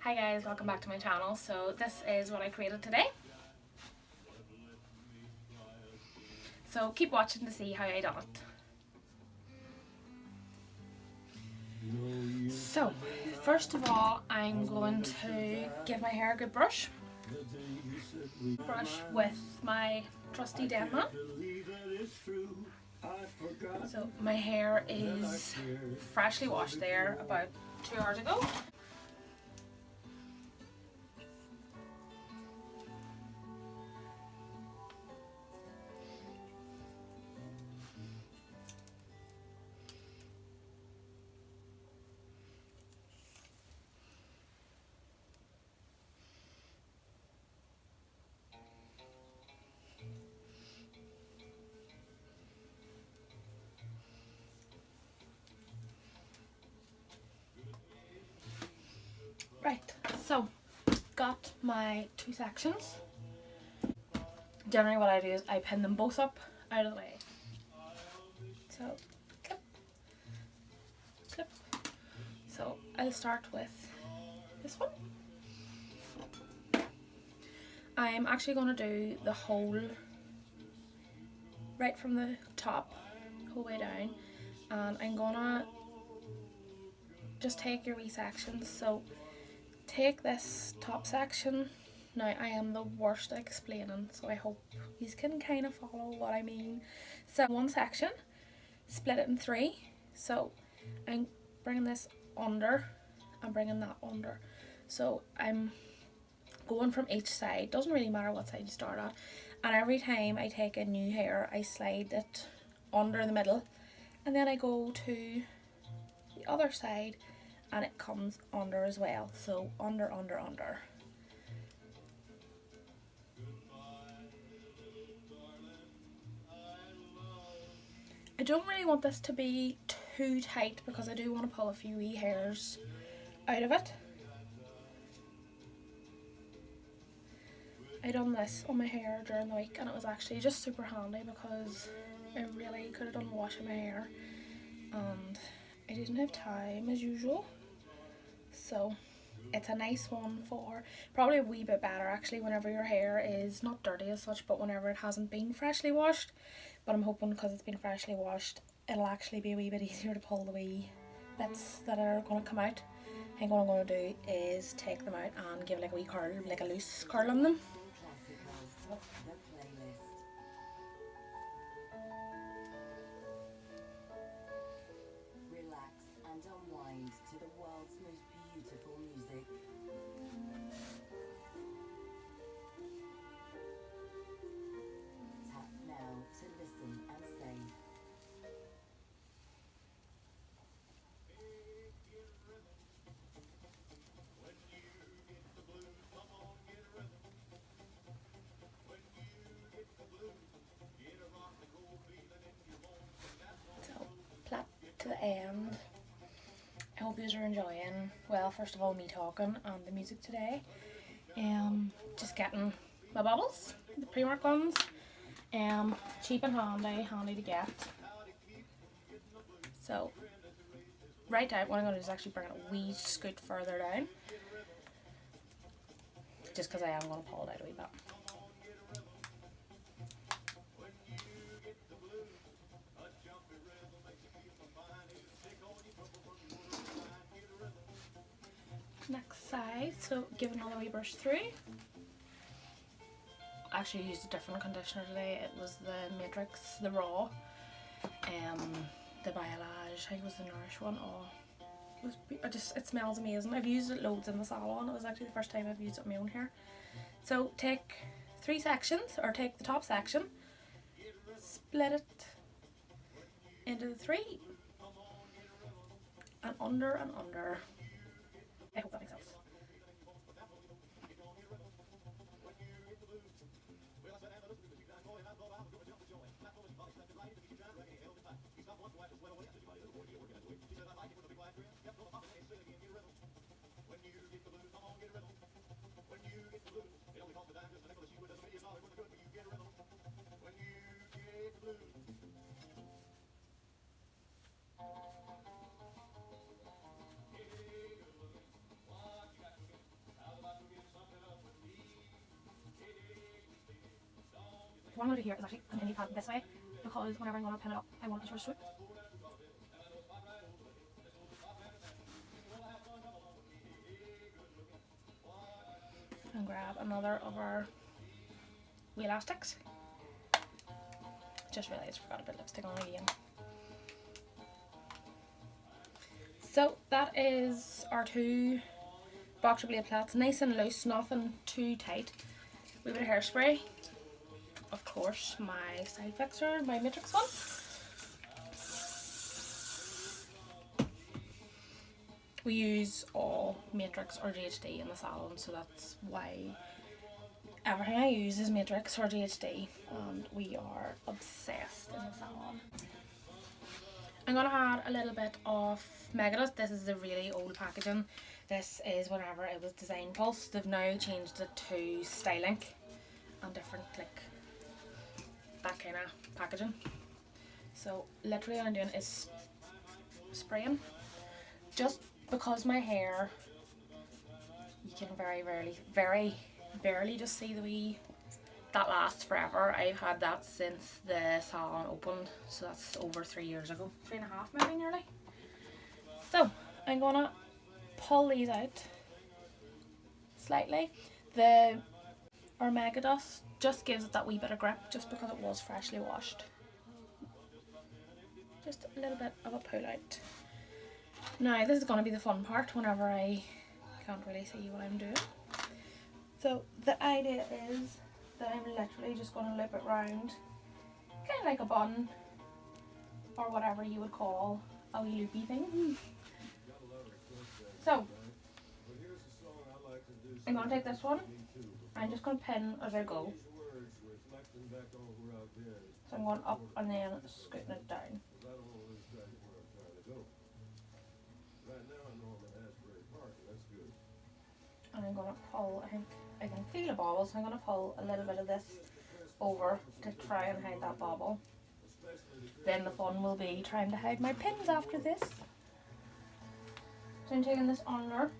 Hi guys, welcome back to my channel. So this is what I created today. So keep watching to see how I done it. So first of all, I'm going to give my hair a good brush. Brush with my trusty Denman. So my hair is freshly washed there about 2 hours ago. Right, so got my 2 sections. Generally what I do is I pin them both up out of the way. So clip, clip. So I'll start with this one. I'm actually going to do the whole right from the top whole way down, and I'm gonna just take your wee sections. So take this top section. Now I am the worst at explaining, so I hope you can kind of follow what I mean. So one section, split it in 3. So I'm bringing this under and bringing that under. So I'm going from each side, doesn't really matter what side you start at, and every time I take a new hair I slide it under the middle, and then I go to the other side and it comes under as well. So under, under, under. I don't really want this to be too tight because I do want to pull a few wee hairs out of it. I done this on my hair during the week and it was actually just super handy because I really could have done washing my hair and I didn't have time as usual. So it's a nice one for probably a wee bit better actually whenever your hair is not dirty as such, but whenever it hasn't been freshly washed. But I'm hoping because it's been freshly washed it'll actually be a wee bit easier to pull the wee bits that are going to come out. I think what I'm going to do is take them out and give like a wee curl, like a loose curl on them. So. Relax and unwind to the world's most beautiful music. Tap now to listen and save. So plait to the end. I hope you are enjoying, well, first of all, me talking and the music today. Just getting my bubbles, the Primark ones. Cheap and handy to get. So right down, what I'm going to do is actually bring it a wee scoot further down. Just because I am going to pull it out a wee bit. Next side, so give another wee brush through. I actually used a different conditioner today. It was the Matrix, the R.A.W. The Biolage, I think it was the Nourish one. Oh, it smells amazing. I've used it loads in the salon. It was actually the first time I've used it on my own hair. So take 3 sections, or take the top section, split it into the 3, and under and under. I hope that makes sense. what I'm going to do here is actually continue panting this way, because whenever I'm going to pin it up, I want it to sort of swoop. And grab another of our wee elastics. Just realised I forgot a bit of lipstick on again. So that is our 2 boxer blade plaits, nice and loose, nothing too tight. We bit of hairspray, of course, my style fixer, my Matrix one. We use all Matrix or GHD in the salon, so that's why everything I use is Matrix or GHD, and we are obsessed in the salon. I'm going to add a little bit of Megadust. This is a really old packaging. This is whenever it was Design Pulse. They've now changed it to Styling and different, like, that kind of packaging. So literally all I'm doing is spraying. Just because my hair, you can very barely just see the wee, that lasts forever. I've had that since the salon opened, so that's over 3 years ago, 3.5 maybe nearly. So I'm gonna pull these out slightly. Our Megadust just gives it that wee bit of grip, just because it was freshly washed. Just a little bit of a pull out. Now this is going to be the fun part whenever I can't really see what I'm doing. So the idea is that I'm literally just going to loop it round, kind of like a bun, or whatever you would call a wee loopy thing. So I'm going to take this one, I'm just going to pin as I go. So I'm going up and then scooting it down. And I'm going to pull, I can feel a bobble, so I'm going to pull a little bit of this over to try and hide that bobble. Then the fun will be trying to hide my pins after this. So I'm taking this under.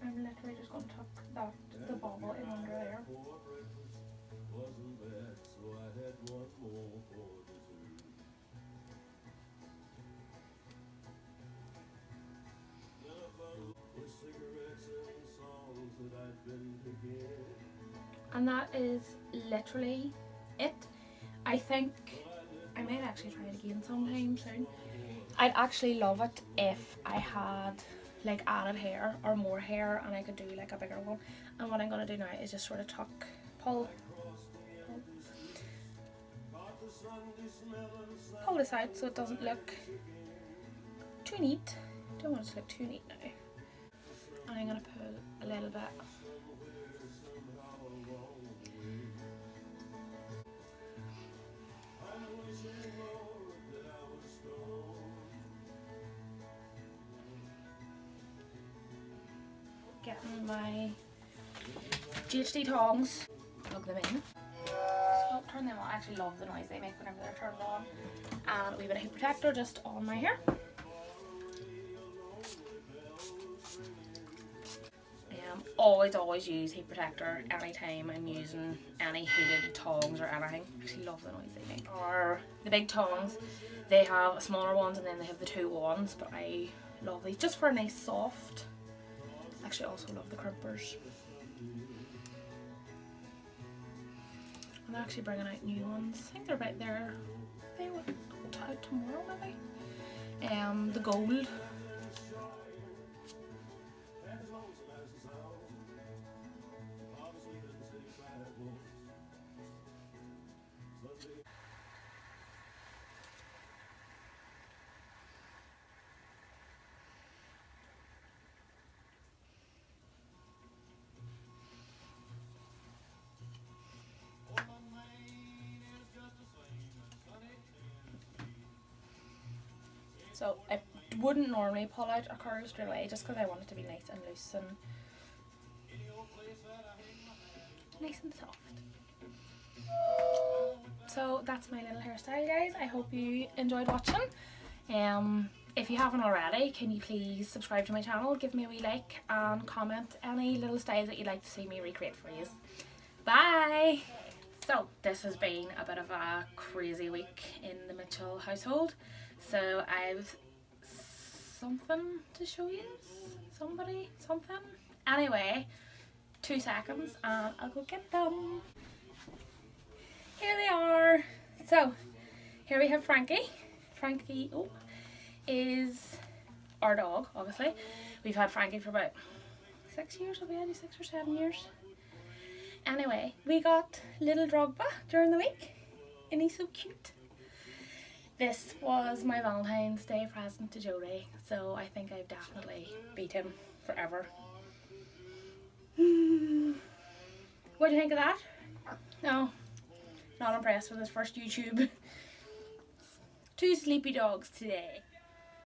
I'm literally just going to tuck the bobble in under there. And that is literally it. I think I might actually try it again sometime soon. I'd actually love it if I had like added hair or more hair and I could do like a bigger one. And what I'm going to do now is just sort of pull this out so it doesn't look too neat. Don't want it to look too neat now. And I'm going to pull a little bit. Getting my GHD tongs, plug them in. So turn them on. I actually love the noise they make whenever they're turned on. And a wee bit of heat protector just on my hair. Always use heat protector anytime I'm using any heated tongs or anything. I actually love the noise they make. Or the big tongs, they have smaller ones and then they have the 2 ones, but I love these just for a nice soft. Actually also love the crimpers. I'm actually bringing out new ones. I think they're right there. They will out tomorrow maybe. The gold. So I wouldn't normally pull out a curl straight away just because I want it to be nice and loose and nice and soft. So that's my little hairstyle, guys. I hope you enjoyed watching. if you haven't already, can you please subscribe to my channel, give me a wee like, and comment any little styles that you'd like to see me recreate for you. Bye! So this has been a bit of a crazy week in the Mitchell household. So I've something to show you. Somebody, something. Anyway, 2 seconds and I'll go get them. Here they are. So here we have Frankie. Frankie is our dog, obviously. We've had Frankie for about 6 years, maybe 6 or 7 years. Anyway, we got little Drogba during the week and he's so cute. This was my Valentine's Day present to Jodie, so I think I've definitely beat him forever. What do you think of that? No, not impressed with his first YouTube. 2 sleepy dogs today.